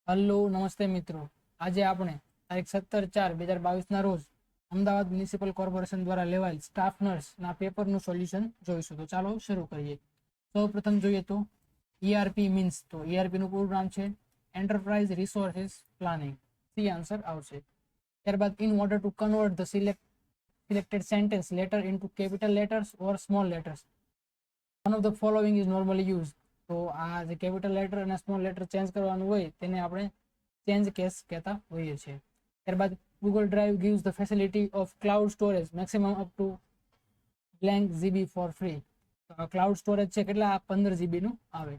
Hello નમસ્તે મિત્રો, આજે આપણે તારીખ 17/4/2022 રોજ અમદાવાદ મ્યુનિસિપલ કોર્પોરેશન દ્વારા લેવાયેલ સ્ટાફ નર્સના પેપરનું સોલ્યુશન જોઈશું. તો ચાલો શરૂ કરીએ. સૌપ્રથમ જોઈએ તો ઈઆરપી મીન્સ, તો ઈઆરપી નું પૂરું નામ છે enterprise resources planning. C answer આવશે. ત્યારબાદ in order to convert the selected sentence letter into capital letters or small letters, one of the following is normally used. તો આ જે કેપિટલ લેટર અને સ્મોલ લેટર ચેન્જ કરવાનું હોય તેને આપણે ચેન્જ કેસ કહેતા હોઈએ છીએ. ત્યારબાદ Google drive gives the facility of cloud storage maximum up to blank GB for free. Cloud storage છે કેટલા 15 GB નું આવે.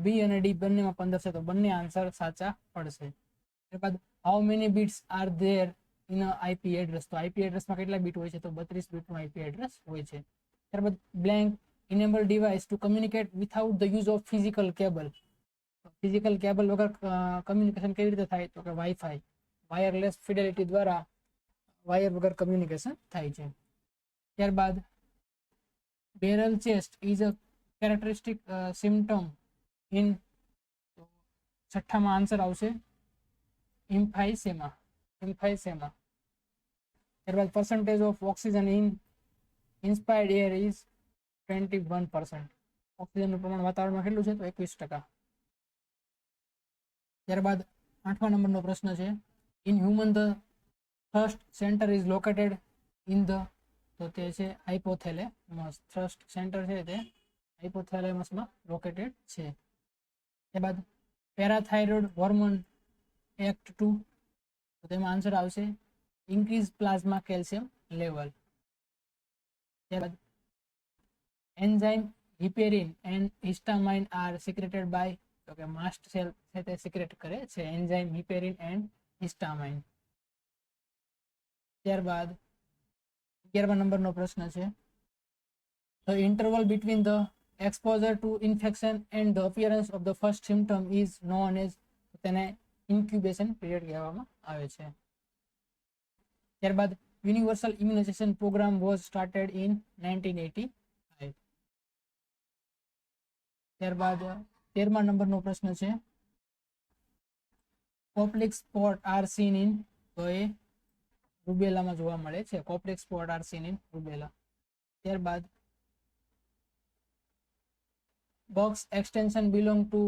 બી અને ડી બંનેમાં 15 છે, તો બંને આન્સર સાચા પડશે. ત્યારબાદ how many bits are there in a IP address, તો આઈપી એડ્રેસમાં કેટલા બીટ હોય છે, તો 32 બીટનું આઈપી એડ્રેસ હોય છે. ત્યારબાદ blank enable device to communicate without the use of physical cable. Physical cable વગર કમ્યુનિકેશન કેવી રીતે થાય, તો કે વાઈફાઈ વાયરલેસ ફિડેલિટી દ્વારા વાયર વગર કમ્યુનિકેશન થાય છે. ત્યારબાદ barrel chest is a characteristic symptom in, છઠ્ઠામાં આન્સર આવશે ઇમ્ફાઇસેમા. ત્યારબાદ percentage of oxygen in inspired air is 21%. ઓક્સિજનનું પ્રમાણ વાતાવરણમાં કેટલું છે, તો 21%. ત્યારબાદ 8મા નંબરનો પ્રશ્ન છે in human the thrust centre is located in the, તો તે છે હાઇપોથેલેમસ. થ્રસ્ટ સેન્ટર છે તે હાઇપોથેલેમસમાં લોકેટેડ છે. ત્યારબાદ પેરાથાઇરોઇડ હોર્મોન એક્ટ 2, તો તેમાં આન્સર આવશે ઇન્ક્રીઝ પ્લાઝમા કેલ્શિયમ લેવલ. ત્યારબાદ એન્ઝાઇમ હિપેરિન એન્ડ હિસ્ટામાઇન આર સિક્રેટેડ બાય, તો કે માસ્ટ સેલ છે તે સિક્રેટ કરે છે એન્ઝાઇમ હિપેરિન એન્ડ હિસ્ટામાઇન. ત્યારબાદ 11મા નંબરનો પ્રશ્ન છે the interval between the exposure to infection and the appearance of the first symptom is known as, તેને ઇન્ક્યુબેશન પીરિયડ કહેવામાં આવે છે. ત્યારબાદ universal immunization programme was started in 1985. ત્યારબાદ 13મા નંબરનો પ્રશ્ન છે Koplik spot are seen in, તો એ રૂબેલામાં જોવા મળે છે. Koplik spot are seen in rubella. ત્યારબાદ box extension belong to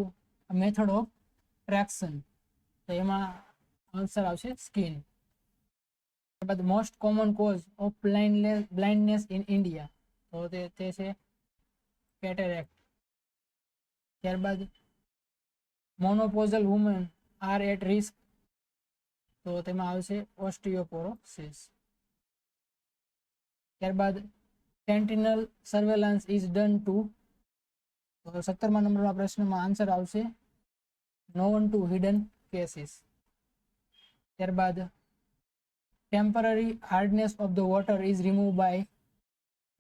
method of traction, તો એમાં આન્સર આવશે સ્કિન. ત્યારબાદ most common cause of blindness in India, તો તે છે કેટેરેક્ટ. ત્યારબાદ menopausal woman are at risk, તો તેમાં આવશે ઓસ્ટિયોપોરોસિસ. ત્યારબાદ sentinel surveillance is done to, તો 17મા નંબરના પ્રશ્નમાં આન્સર આવશે નોન ટુ હિડન કેસીસ. ત્યારબાદ temporary hardness of the water is remove by,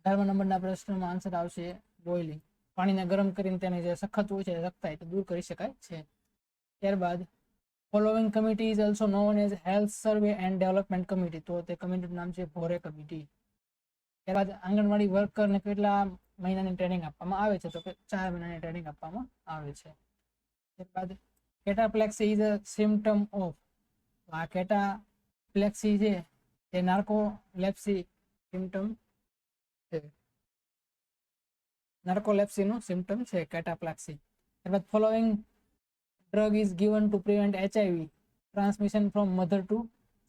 18મા નંબરના પ્રશ્નમાં આન્સર આવશે બોઇલિંગ. પાણીને ગરમ કરીને તેની જે સખત હોય છે સખ્તાઈ દૂર કરી શકાય છે. ત્યારબાદ following committee is also known as health survey and development committee, તો તે કમિટીનું નામ છે ભોરે કમિટી. ત્યારબાદ આંગણવાડી વર્કરને કેટલા મહિનાની ટ્રેનિંગ આપવામાં આવે છે, તો કે 4 મહિનાની ટ્રેનિંગ આપવામાં આવે છે. ત્યારબાદ કેટાપ્લેક્સી ઇઝ અ સિમ્પટમ ઓફ, આ કેટાપ્લેક્સી છે તે નાર્કોલેપ્સી સિમ્પટમ છે, નાર્કોલેપ્સીનું સિમ્પટમ છે કેટાપ્લેક્સી. ત્યારબાદ following drug is given to prevent HIV transmission from mother to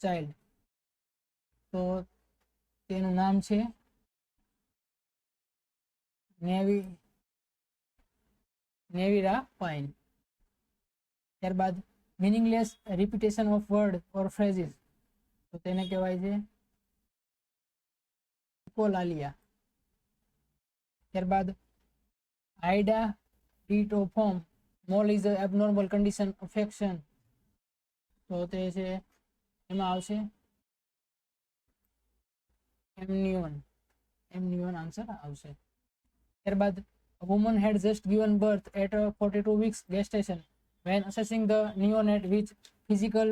child, તો તેનું નામ છે નેવિરાપાઇન. ત્યારબાદ meaningless repetition of word or phrases, તો તેને કહેવાય છે ઇકોલાલિયા. ત્યારબાદ hydatidiform mole is a abnormal condition affection, તો તે છે એમાં આવશે એમન્યુઅન આન્સર આવશે. ત્યારબાદ woman had just given birth at 42 weeks gestation. When assessing the neonate, which physical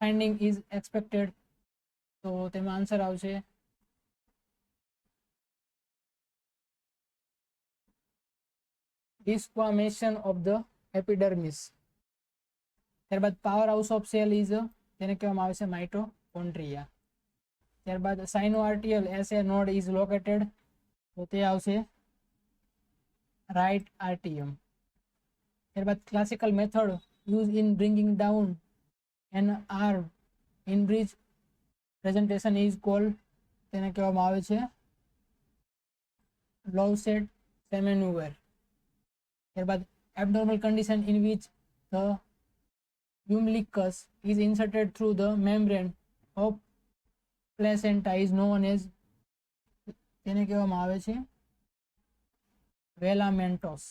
finding is expected, તો તેમાં આન્સર આવશે desquamation of the epidermis. ત્યારબાદ power house of cell is તેને કહેવામાં આવે છે માઇટોકોન્ડ્રિયા. ત્યારબાદ sinoatrial S A node is located, તો તે આવશે રાઇટ આર્ટિયમ. ત્યારબાદ classical method use in bringing down an arm in breech presentation is called, તેને કહેવામાં આવે છે લોવસેટ સેમેન્યુઅર. ત્યારબાદ abnormal condition in which the umbilicus is inserted through the membrane of placenta is known as, તેને કહેવામાં આવે છે વેલામેન્ટોસ.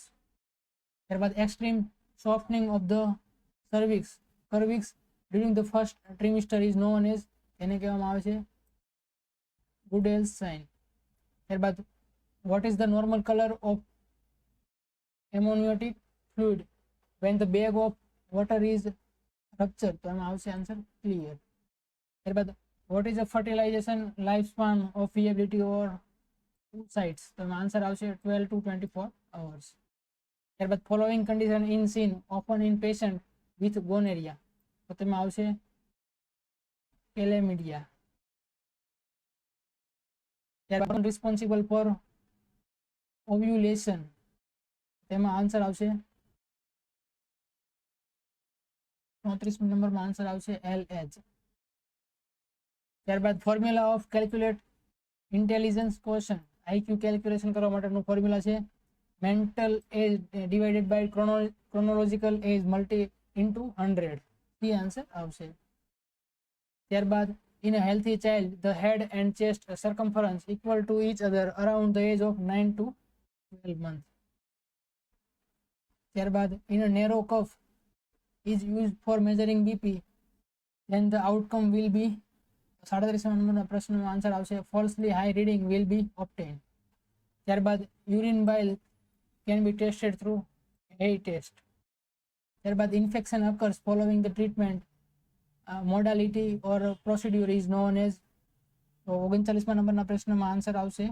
ત્યારબાદ extreme softening of the cervix during the first trimester is known as, તેને કહેવામાં આવે છે Goodell's sign. ત્યારબાદ what is the normal color of amniotic fluid when the bag of water is ruptured, તો એમાં આવશે આન્સર ક્લિયર. ત્યારબાદ what is the fertilization lifespan of viability or oocytes, તો એમાં આન્સર આવશે 12 to 24 hours. ત્યારબાદ following condition in seen often in patient with gonorrhea, તો તેમાં આવશે chlamydia. ત્યારબાદ responsible for ovulation, તેમાં આન્સર આવશે 34 નંબરમાં આન્સર આવશે LH. ત્યારબાદ formula of calculate intelligence quotient, IQ calculation કરવા માટેનું ફોર્મ્યુલા છે mental age divided by chronological age multi into 100, એ આન્સર આવશે. ત્યારબાદ in a healthy child the head and chest circumference equal to each other around the age of 9 to 12 months. ત્યારબાદ in a narrow cuff is used for measuring BP, then the outcome will be, 37 નંબરના પ્રશ્નનો answer આવશે falsely high reading will be obtained. ત્યારબાદ urine bile can be tested through a test. ત્યારબાદ infection occurs following the treatment, modality or procedure is known as, તો 39 નંબરના પ્રશ્નમાં answer આવશે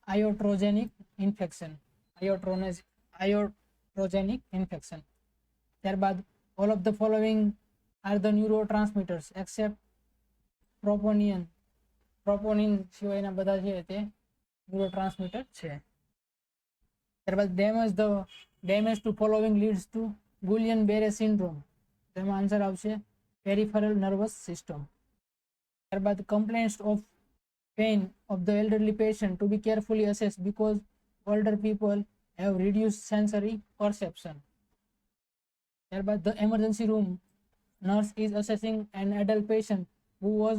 iatrogenic infection, iatrogenic infection. ત્યારબાદ all of the following are the neurotransmitters except troponin સિવાયના બધા છે તે ન્યુરોટ્રાન્સમીટર છે. ત્યારબાદ damage to following leads to Guillain-Barré syndrome, તેમાં આન્સર આવશે peripheral nervous system. ત્યારબાદ complaints of pain of the elderly patient to be carefully assessed because older people have reduced sensory perception. ત્યારબાદ the emergency room nurse is assessing an adult patient who was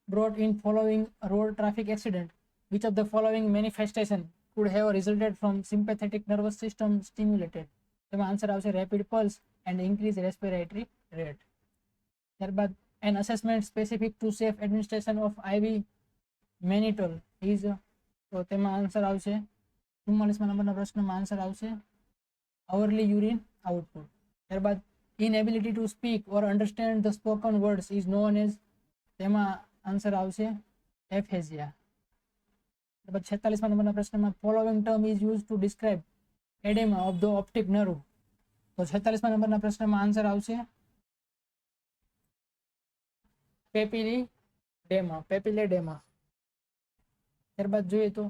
brought in following a road traffic accident. Which of the following manifestation could have resulted from sympathetic nervous system stimulated, તેમાં answer આવશે rapid pulse and increased respiratory rate. ત્યારબાદ an assessment specific to safe administration of IV mannitol is, તો તેમાં answer આવશે 44 નંબરના પ્રશ્નમાં answer આવશે hourly urine output. ત્યારબાદ inability to speak or understand the spoken words is known as, તેમાં answer આવશે aphasia. ત્યારબાદ 46 નંબરના પ્રશ્નમાં following term is used to describe edema of the optic nerve, તો 46 નંબરના પ્રશ્નમાં આન્સર આવશે પેપિલેડેમા. ત્યારબાદ જોઈએ તો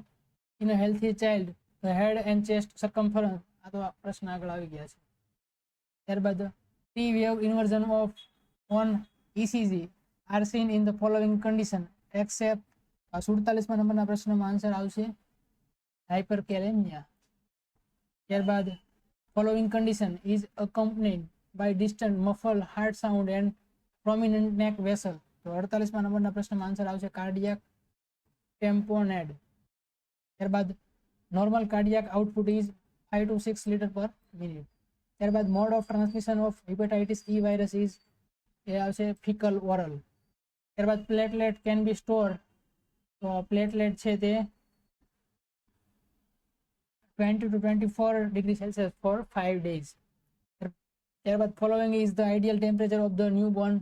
in a healthy child the head and chest circumference, આ તો પ્રશ્ન આગળ આવી ગયા છે. ત્યારબાદ T wave inversion of on ECG are seen in the following condition except, 47 નંબરના પ્રશ્નમાં આન્સર આવશે હાઇપરકેલેમિયા. ત્યારબાદ following condition is accompanied by distant muffle heart sound and prominent neck vessel, તો 48 નંબરના પ્રશ્નમાં આન્સર આવશે કાર્ડિયાક ટેમ્પોનેડ. ત્યારબાદ normal cardiac output is 5 to 6 litre per minute. ત્યારબાદ mode of transmission of hepatitis E virus is, એ આવશે faecal oral. ત્યારબાદ platelet can be store, તો પ્લેટલેટ છે તે 20 to 24 degree Celsius for 5 days. ત્યારબાદ following is the ideal temperature of the newborn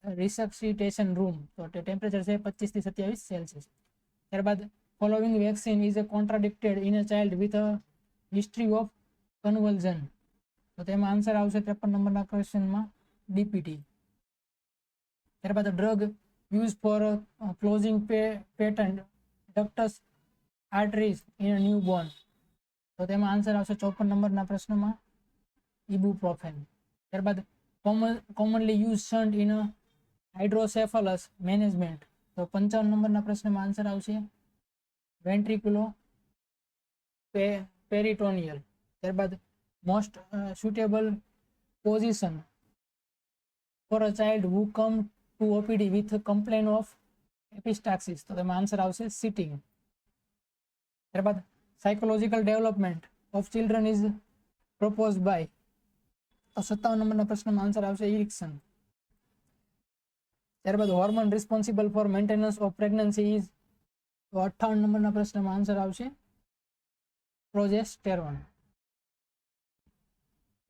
resuscitation room, તો તે ટેમ્પરેચર છે 25 થી 27 સેલ્સિયસ. ત્યારબાદ following vaccine is contradicted in a child with a history of convulsion, તો તેમાં આન્સર આવશે 53 નંબરના ક્વેશ્ચનમાં ડીપીટી. ત્યારબાદ drug use for closing patent ductus arteries in a newborn. તો તેમાં આન્સર આવશે 54 નંબરના પ્રશ્નમાં ઇબુપ્રોફેન. ત્યારબાદ commonly use shunt in hydrocephalus management. તો 55 નંબરના પ્રશ્નમાં આન્સર આવશે વેન્ટ્રિક્યુલો પેરિટોનિયલ. ત્યારબાદ most suitable position for a child who come to OPD with complain of epistaxis. તો તેમાં આન્સર આવશે સિટિંગ. ત્યારબાદ psychological development of children is propose by. તો 57 નંબરના પ્રશ્નમાં આન્સર આવશે ઇરિક્શન. ત્યારબાદ hormone responsible for maintenance of pregnancy is. તો 58 નંબરના પ્રશ્નમાં આન્સર આવશે પ્રોજેસ્ટેરોન.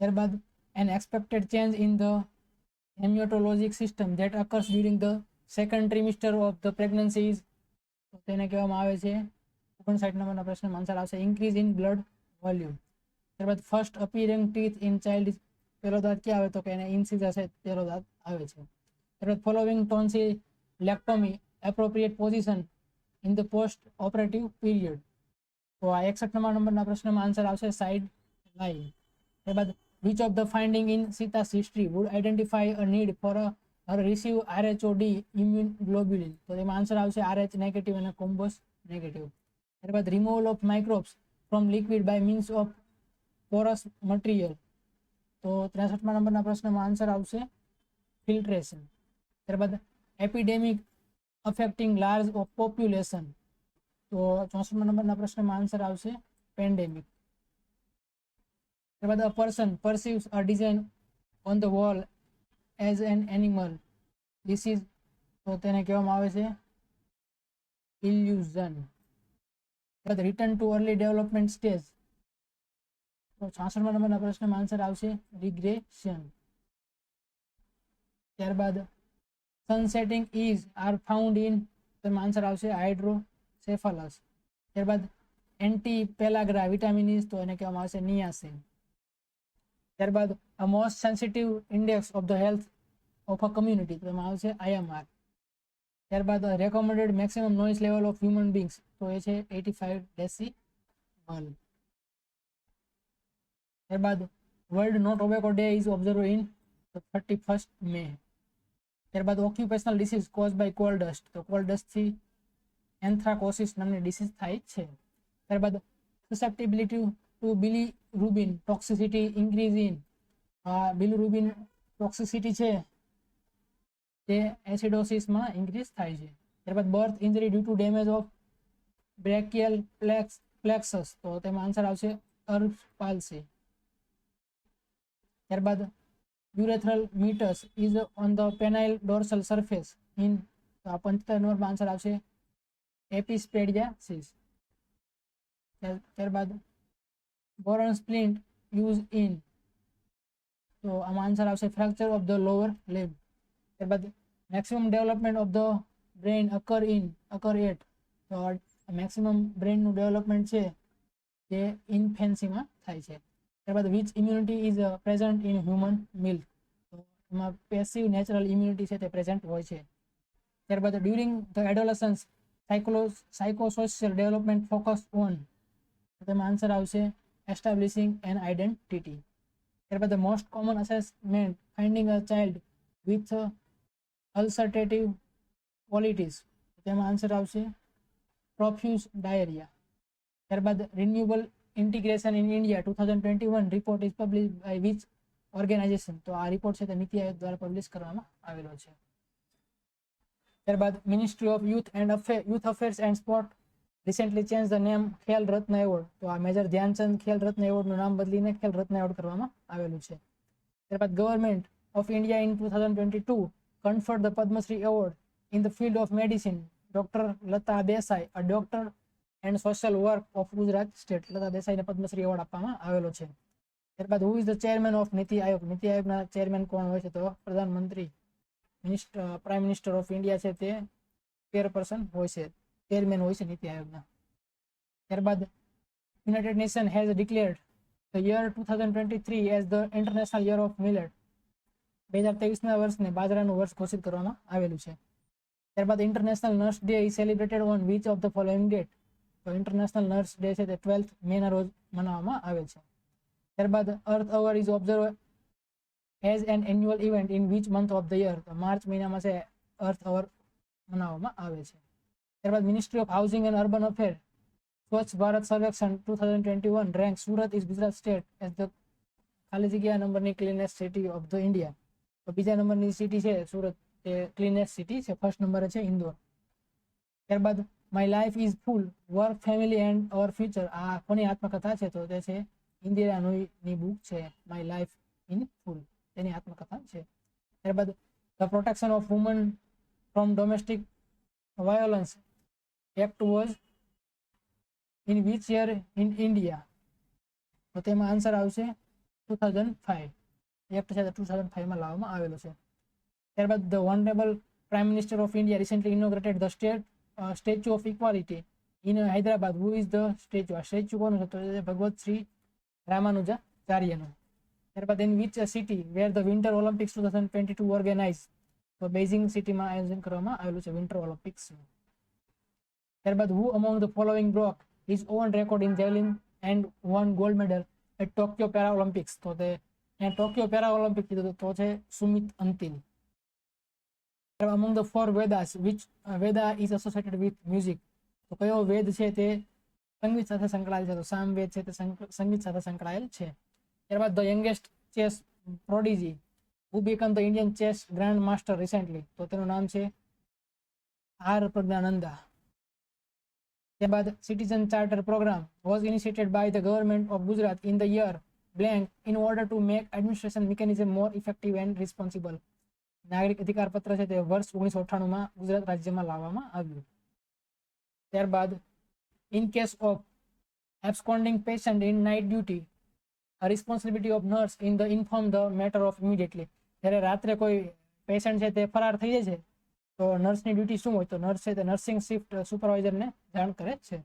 ત્યારબાદ an expected change in the haematologic system that occurs during the second trimester of the pregnancy is. તો તેને કહેવામાં આવે છે 59 નંબરના પ્રશ્નમાં આન્સર આવશે ઇન્ક્રીઝ ઇન બ્લડ વોલ્યુમ. ત્યારબાદ ફર્સ્ટ અપીયરિંગ ટીથ ઇન ચાઇલ્ડ. પહેલો દાંત ક્યાં આવે તો કે એને ઇન્સિઝર છે પહેલો દાંત આવે છે. ત્યારબાદ following tonsillectomy appropriate position in the post operative period. તો આ 61 નંબરના પ્રશ્નમાં આન્સર આવશે સાઇડ લાઇન. ત્યારબાદ which of the finding in Sita's history would identify a need for her receive RhoD immune globulin. તો તેમાં આન્સર આવશે RH નેગેટિવ અને કોમ્બોસ નેગેટિવ. ત્યારબાદ removal of microbes from liquid by means of porous material. તો 63 નંબરના પ્રશ્નમાં answer આવશે filtration. ત્યારબાદ epidemic affecting large of population. તો 64 નંબરના પ્રશ્નમાં આન્સર આવશે પેન્ડેમિક. ત્યારબાદ a person perceives a design on the wall as an animal. This is. તો તેને કહેવામાં આવે છે ઇલ્યુઝન. ત્યારબાદ return to early development stage. તો 66 નંબરના પ્રશ્નમાં આન્સર આવશે રિગ્રેશન. ત્યારબાદ sunsetting is are found in. તેમાં આન્સર આવશે હાઇડ્રોસેફલસ. ત્યારબાદ એન્ટી પેલાગ્રા વિટામિન ઇઝ. તો એને કહેવામાં આવશે નિયાસિન. ત્યારબાદ a most sensitive index of the health of a community. તેમાં આવશે IMR. ત્યારબાદ recommended maximum noise level of human beings. તો એ છે 85 ડેસિબલ. ત્યારબાદ World No Tobacco Day is observe in 31 May. ત્યારબાદ occupational disease cause by coal dust. તો coal ડસ્ટથી એન્થ્રાકોસિસ નામની ડિસીઝ થાય છે. ત્યારબાદ susceptibility to bilirubin toxicity increase in. Bilirubin toxicity છે તે એસિડોસિસમાં ઇન્ક્રીઝ થાય છે. ત્યારબાદ birth injury due to damage of brachial plexus. તો તેમાં આન્સર આવશે અર્બ્સ પાલ્સી. ત્યારબાદ urethral meatus is on the penile dorsal surface in. તો આ 75 નંબરમાં આન્સર આવશે એપિસ્પેડિયાસિસ. ત્યારબાદ બોરન સ્પ્લિન્ટ યુઝ ઇન. તો આમાં આન્સર આવશે fracture of the lower limb. ત્યારબાદ maximum development of the brain occur at. તો મેક્સિમમ બ્રેઇનનું ડેવલપમેન્ટ છે તે ઇન્ફેન્સીમાં થાય છે. ત્યારબાદ which immunity is present in human milk. તો એમાં પેસિવ નેચરલ ઇમ્યુનિટી છે તે પ્રેઝન્ટ હોય છે. ત્યારબાદ during the adolescence psychosocial development focus on. તો તેમાં આન્સર આવશે એસ્ટાબ્લિશિંગ એન આઇડેન્ટિટી. ત્યારબાદ the most common assessment finding a child with ulcerative qualities. તેમાં આન્સર આવશે પ્રોફ્યુઝ ડાયરિયા. ત્યારબાદ renewable integration in India 2021 report is publish by which organisation. તો આ report છે તે નીતિ આયોગ દ્વારા પબ્લિશ કરવામાં આવેલો છે. ત્યારબાદ ministry of youth affairs and sport recently change the name Khel Ratna award. તો આ મેજર ધ્યાનચંદ ખેલ રત્ન એવોર્ડનું નામ બદલીને ખેલ રત્ન એવોર્ડ કરવામાં આવેલું છે. ત્યારબાદ government of India in 2022 conferred the Padma Shri Award in the field of medicine Dr. Lata Desai, a doctor and social work of Gujarat state. Lata દેસાઈને Padmashri award આપવામાં આવેલો છે. ત્યારબાદ who is the chairman of NITI Aayog. નીતિ આયોગના chairman કોણ હોય છે? તો પ્રધાનમંત્રી પ્રાઇમ મિનિસ્ટર ઓફ ઇન્ડિયા છે તે ચેરપર્સન હોય છે, ચેરમેન હોય છે નીતિ આયોગના. ત્યારબાદ United Nation has declared The year 2023 as the International Year of Millet. 2023ના વર્ષને બાજરાનું વર્ષ ઘોષિત કરવામાં આવેલું છે. ત્યારબાદ International Nurse Day is celebrated on which of the following date. તો ઇન્ટરનેશનલ નર્સ ડે છે તે 12th મેના રોજ મનાવવામાં આવે છે. ત્યારબાદ Earth Hour is observe as an annual event in which month of the year. તો માર્ચ મહિનામાં છે અર્થ અવર મનાવવામાં આવે છે. ત્યારબાદ ministry of housing and urban affair સ્વચ્છ ભારત સર્વેક્ષણ 2021 rank Surat is Gujarat state as the ખાલી જગ્યા નંબરની cleanest city of the India. તો બીજા નંબરની સિટી છે સુરત એ ક્લીનેસ્ટ સિટી છે. ફર્સ્ટ નંબરે છે ઇન્દોર. ત્યારબાદ my life is full work family and hour future. આ કોની આત્મકથા છે? તો તે છે ઇન્દિરા નૂઈની બુક છે માય લાઈફ ઇન ફૂલ, તેની આત્મકથા છે. ત્યારબાદ the protection of woman from domestic violence act was in which year in India. તો તેમાં આન્સર આવશે 2005. એક્ટ છે 2005માં લાવવામાં આવેલો છે. ત્યારબાદ the honourable prime minister of India recently inaugurated the statue of equality in Hyderabad. Who is the statue? આ statue કોનું છે? તો ભગવત શ્રી રામાનુજાચાર્યનું. ત્યારબાદ in which city where the winter olympics 2022 organise. તો બેઇજિંગ સિટીમાં આયોજન કરવામાં આવેલું છે વિન્ટર ઓલિમ્પિક્સ. ત્યારબાદ who among the following broke his own record in javelin and won gold medal at Tokyo Para Olympics. તો તે ટોક્યો પેરા ઓલિમ્પિક કીધું તો છે Sumit Antil. Among the four Vedas which Veda is associated with music. તો કયો વેદ છે તે સંગીત સાથે સંકળાયેલ છે? તો સામ વેદ છે તે સંગીત સાથે સંકળાયેલ છે. ત્યારબાદ the youngest chess prodigy who become the Indian chess grand master recently. તો તેનું નામ છે આર પ્રજ્ઞાનંદા. ત્યારબાદ citizen charter programme was initiated by the government of Gujarat in the year blank in order to make administration mechanism more effective and responsible. નાગરિક અધિકાર પત્ર છે તે વર્ષ 1998માં ગુજરાત રાજ્યમાં લાવવામાં આવ્યું. ત્યારબાદ in case of absconding patient in night duty a responsibility of nurse in the inform the matter of immediately. જ્યારે રાત્રે કોઈ પેશન્ટ છે તે ફરાર થઈ જાય છે તો નર્સની ડ્યુટી શું હોય? તો નર્સ છે તે નર્સિંગ શિફ્ટ સુપરવાઇઝરને જાણ કરે છે.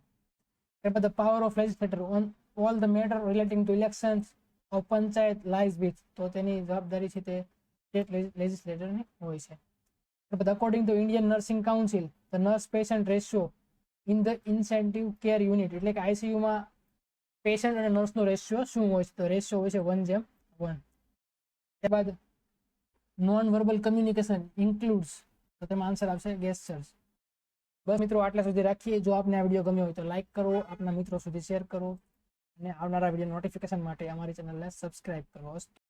ત્યારબાદ the power of legislature on all the matter relating to elections of panchayat lies with. તો તેની જવાબદારી છે તે સ્ટેટ લેજિસ્લેટરની હોય છે. ત્યારબાદ according to Indian nursing council the nurse patient ratio in the incentive care unit. એટલે કે આઈસીયુમાં પેશન્ટ અને નર્સનો રેશિયો શું હોય છે? તો રેશિયો હોય છે 1:1. ત્યારબાદ નોન વર્બલ કમ્યુનિકેશન ઇન્ક્લુડ્સ. તો તેમાં આન્સર આવશે ગેસ્ચર્સ. બસ મિત્રો આટલા સુધી રાખીએ. જો આપને આ વિડીયો ગમ્યો હોય તો લાઇક કરો, આપના મિત્રો સુધી શેર કરો અને આવનારા વિડીયો નોટિફિકેશન માટે અમારી ચેનલને સબસ્ક્રાઇબ કરો.